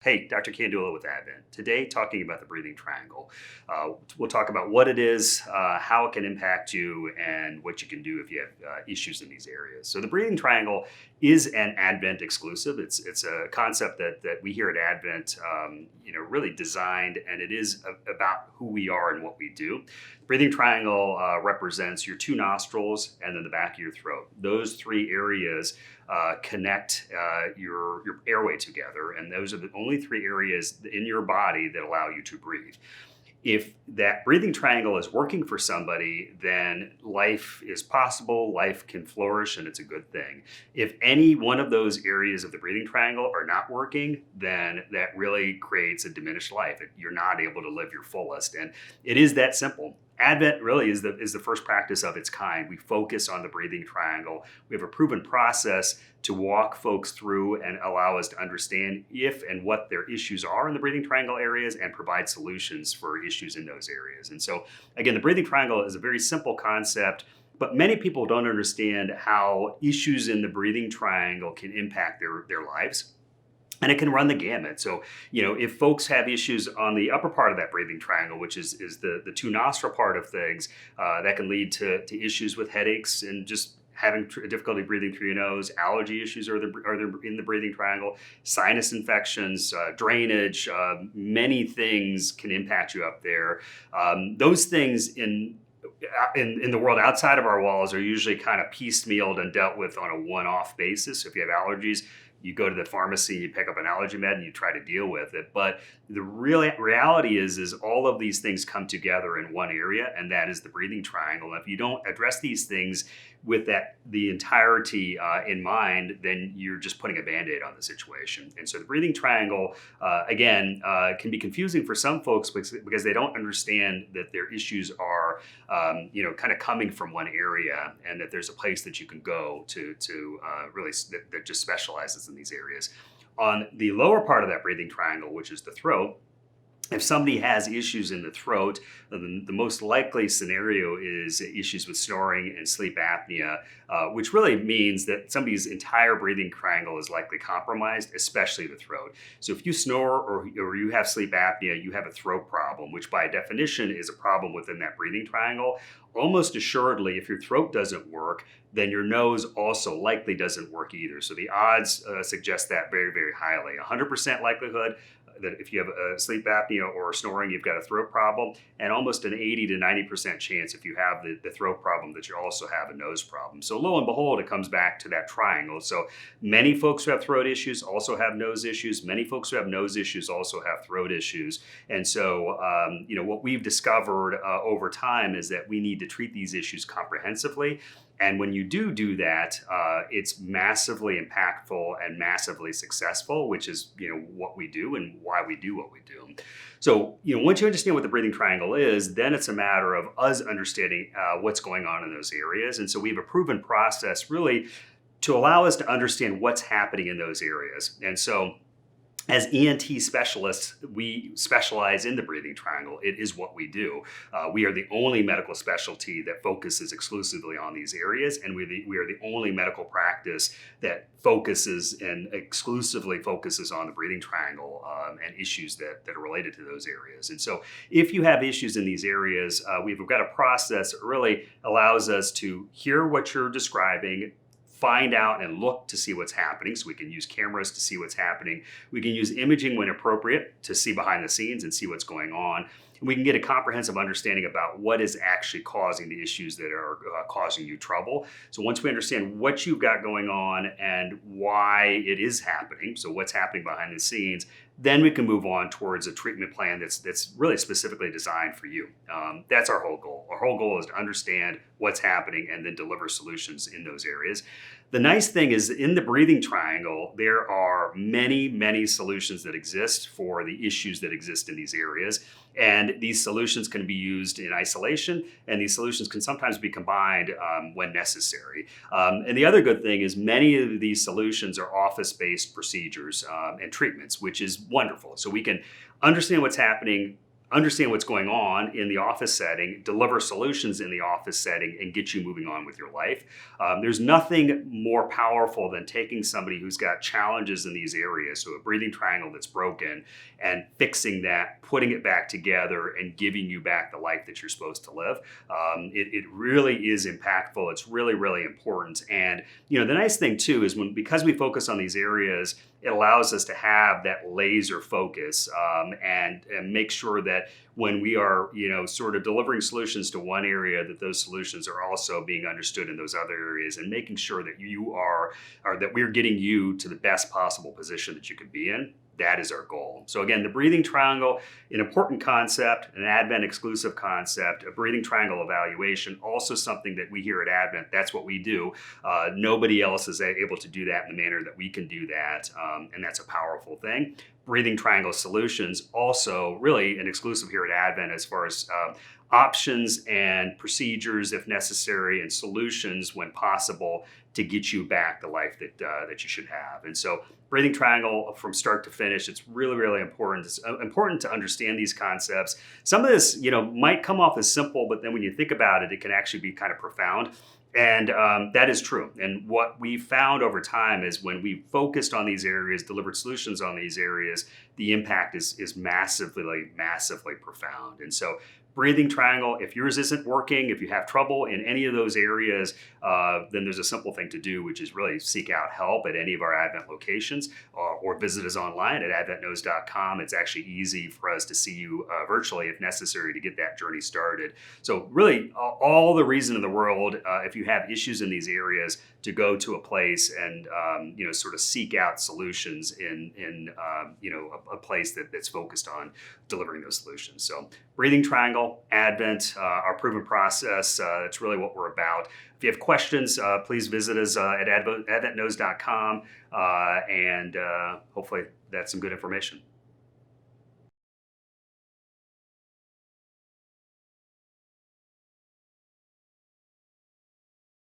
Hey, Dr. Kandula with Advent. Today, talking about the breathing triangle. We'll talk about what it is, how it can impact you, and what you can do if you have issues in these areas. So, the breathing triangle is an Advent exclusive. It's a concept that we here at Advent, really designed, and it is about who we are and what we do. Breathing triangle represents your two nostrils and then the back of your throat. Those three areas connect your airway together, and those are the only three areas in your body that allow you to breathe. If that breathing triangle is working for somebody, then life is possible, life can flourish, and it's a good thing. If any one of those areas of the breathing triangle are not working, then that really creates a diminished life. You're not able to live your fullest. And it is that simple. Advent really is the first practice of its kind. We focus on the breathing triangle. We have a proven process to walk folks through and allow us to understand if and what their issues are in the breathing triangle areas and provide solutions for issues in those areas. And so, again, the breathing triangle is a very simple concept, but many people don't understand how issues in the breathing triangle can impact their lives. And it can run the gamut. So, if folks have issues on the upper part of that breathing triangle, which is the two nostril part of things, that can lead to issues with headaches and just having difficulty breathing through your nose. Allergy issues are in the breathing triangle. Sinus infections, drainage, many things can impact you up there. Those things in the world outside of our walls are usually kind of piecemealed and dealt with on a one-off basis. So if you have allergies, you go to the pharmacy, you pick up an allergy med, and you try to deal with it. But the real reality is all of these things come together in one area, and that is the breathing triangle. And if you don't address these things with the entirety in mind, then you're just putting a Band-Aid on the situation. And so the breathing triangle, again, can be confusing for some folks because they don't understand that their issues are, kind of coming from one area, and that there's a place that you can go to really that just specializes in these areas. On the lower part of that breathing triangle, which is the throat, if somebody has issues in the throat, then the most likely scenario is issues with snoring and sleep apnea, which really means that somebody's entire breathing triangle is likely compromised, especially the throat. So if you snore or you have sleep apnea, you have a throat problem, which by definition is a problem within that breathing triangle. Almost assuredly, if your throat doesn't work, then your nose also likely doesn't work either. So the odds suggest that very, very highly. 100% likelihood that if you have a sleep apnea or snoring, you've got a throat problem, and almost an 80 to 90% chance if you have the throat problem that you also have a nose problem. So lo and behold, it comes back to that triangle. So many folks who have throat issues also have nose issues. Many folks who have nose issues also have throat issues. And so, what we've discovered over time is that we need to treat these issues comprehensively. And when you do that, it's massively impactful and massively successful, which is what we do and why we do what we do. So once you understand what the breathing triangle is, then it's a matter of us understanding what's going on in those areas. And so we have a proven process really to allow us to understand what's happening in those areas. And so, as ENT specialists, we specialize in the breathing triangle. It is what we do. We are the only medical specialty that focuses exclusively on these areas, and we are the only medical practice that focuses and exclusively focuses on the breathing triangle and issues that are related to those areas. And so if you have issues in these areas, we've got a process that really allows us to hear what you're describing, find out and look to see what's happening. So we can use cameras to see what's happening. We can use imaging when appropriate to see behind the scenes and see what's going on. And we can get a comprehensive understanding about what is actually causing the issues that are causing you trouble. So once we understand what you've got going on and why it is happening, so what's happening behind the scenes, then we can move on towards a treatment plan that's really specifically designed for you. That's our whole goal. Our whole goal is to understand what's happening and then deliver solutions in those areas. The nice thing is in the breathing triangle, there are many, many solutions that exist for the issues that exist in these areas. And these solutions can be used in isolation, and these solutions can sometimes be combined when necessary. And the other good thing is many of these solutions are office-based procedures and treatments, which is wonderful. So we can understand what's happening understand what's going on in the office setting, deliver solutions in the office setting, and get you moving on with your life. There's nothing more powerful than taking somebody who's got challenges in these areas, so a breathing triangle that's broken, and fixing that, putting it back together, and giving you back the life that you're supposed to live. It really is impactful. It's really, really important. And the nice thing too is because we focus on these areas, it allows us to have that laser focus and make sure that when we are, sort of delivering solutions to one area, that those solutions are also being understood in those other areas, and making sure that that we're getting you to the best possible position that you could be in. That is our goal. So again, the breathing triangle, an important concept, an Advent exclusive concept, a breathing triangle evaluation, also something that we here at Advent, that's what we do. Nobody else is able to do that in the manner that we can do that. And that's a powerful thing. Breathing triangle solutions, also really an exclusive here at Advent as far as options and procedures if necessary, and solutions when possible to get you back the life that you should have. And so breathing triangle from start to finish, it's really, really important. It's important to understand these concepts. Some of this, might come off as simple, but then when you think about it, it can actually be kind of profound. And that is true. And what we found over time is when we focused on these areas, delivered solutions on these areas, the impact is massively, massively profound. And so breathing triangle, if yours isn't working, if you have trouble in any of those areas, then there's a simple thing to do, which is really seek out help at any of our Advent locations or visit us online at adventknows.com. It's actually easy for us to see you virtually if necessary to get that journey started. So really all the reason in the world, if you have issues in these areas, to go to a place and sort of seek out solutions in a place that's focused on delivering those solutions. So breathing triangle, Advent, our proven process, that's really what we're about. If you have questions, please visit us at adventknows.com, and hopefully that's some good information.